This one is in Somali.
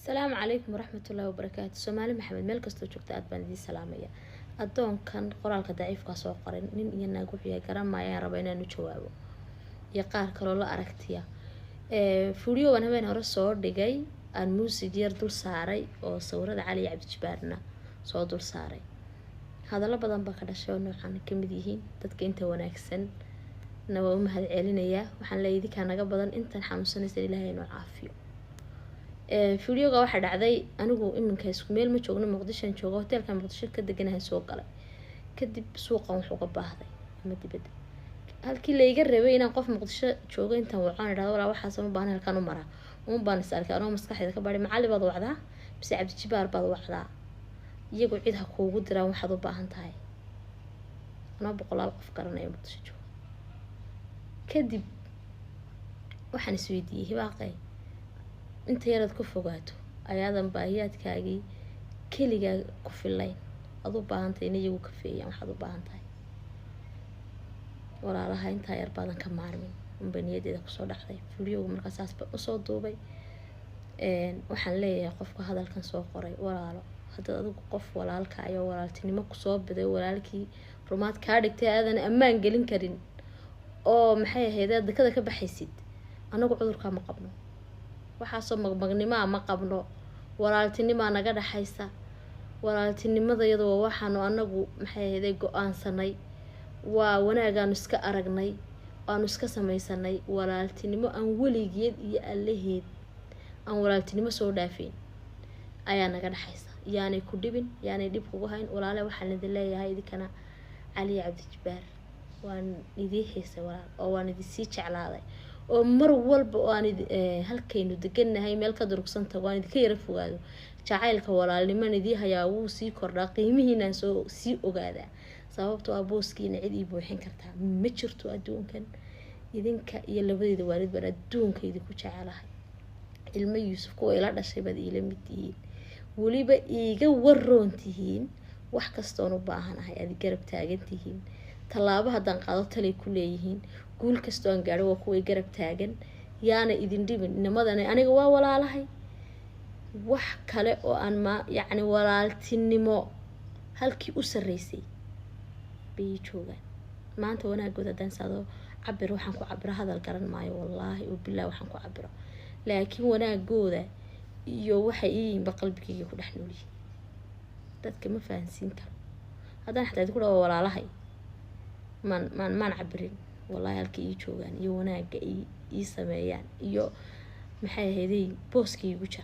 السلام عليكم ورحمة الله وبركاته. سومالي محمد مeel kastoo joogta aad baan idin salaamaya. Adoonkan qoraalka daciifka soo qorin nin iyo naag wuxuu garanayaan raba inaan u jawaabo iyo qaar kale oo la aragtiya fuliyo wan habeen hore soo dhigay aan muusig yar dul saaray oo sawirada Cali Cabdi Jibaarna soo dul saaray. hadallo badan baa ka dhashay oo noocan kamid yihiin dadka inta wanaagsan nawa u mahad celinaya waxaan leeyahay ka naga badan intan xanuunsanaysa Ilaahay inuu caafiyo. فيديوغا waxa dhacday anigu iminka isku meel ma joogno Muqdisho joogo hotelka Muqdisho ka deganahay soo galay kadib suuqan wuxuu ka baahday ama dibadda halkii la iga rabay inaan qof Muqdisho joogo intaan waxaan idhaahdo walaa waxa soo baahan halkan u maraa baan isarkaa anoo maskaxdayda ka bari macalli baad wacdaa bise Cabdi Jibaar baad wacdaa iyagu cid ha kuugu diraan waxaad u baahan tahay anoo boqolaal qof garanay Muqdisho joogo kadib waxaan isweydiiyay hibaaqay inta yarad ku fogaato ayaadan baahiyaadkaagii kaliga ku filayn adu baahantay in iyagu ka feeyaan waxaad u baahan tahay walaalaha inta yar badan ka maarmin baniyadeeda ku soo dhacday fiidiyowga markaas asba u soo duubay waxaan leeyahay qofka hadalkan soo qoray walaalo hadda adigu qof walaalka ayo walaaltinimo ku soo biday walaalkii rumaad ka dhigtay aadan ammaan gelin karin oo maxay ahayd dadka ka baxaysid anagu cudurka ma qabno waxa soo magmagnimo ma qabno walaaltinimo naga dhaxaysa walaaltinimada iyadoo waxaanu anagu maxay ahayd go'aansanay waa wanaagaan iska aragnay aanu iska samaysanay walaaltinimo aan waligeed iyo allaheed aan walaaltinimo soo dhaafeen ayaa naga dhaxaysa yaani ku dhibin yaani dhib kugu hayn walaale waxaan idin leeyahay idikana Cali Cabdi Jibaar waan idin xiisay walaal oo waan idin sii jeclaaday oo mar walba oo aan halkaynu deganahay meel ka durugsantaa waan idin ka yara fogaado jacaylka walaalnimadii hayaa uu sii kordhaa qiimihiina soo sii ogaada sababtoo ah booskiina cid ii buuxin kartaa ma jirto adduunkan idinka iyo labadeeda waalid baan adduunka idinku jecelahay ilmo Yuusuf kuwa ila dhashay bad ila mid yihiin waliba iiga waroon tihiin wax kasta oo u baahanahay aad garab taagan tihiin talaabo hadan qaado talay ku leeyihiin guul kasta oo gaaro waa kuwa garab taagan yaana idin dhibin nimadana aniga waa walaalahay wax kale oo aan ma yaani walaaltinimo halkii u sareysay bay joogan maanta wanaagooda dansado cabir waxaan ku cabira hadal garan maayo wallahi oo billaah waxaan ku cabiro laakiin wanaagooda iyo waxa ii qalbigayga ku dhaxnooli dadka ma fahansiin karo hadan xataa ku dhaw walaalahay man cabirin wallahi halkii ii joogan iyo wanaaga ii sameeyaan iyo maxay ahaydey booskii ugu jira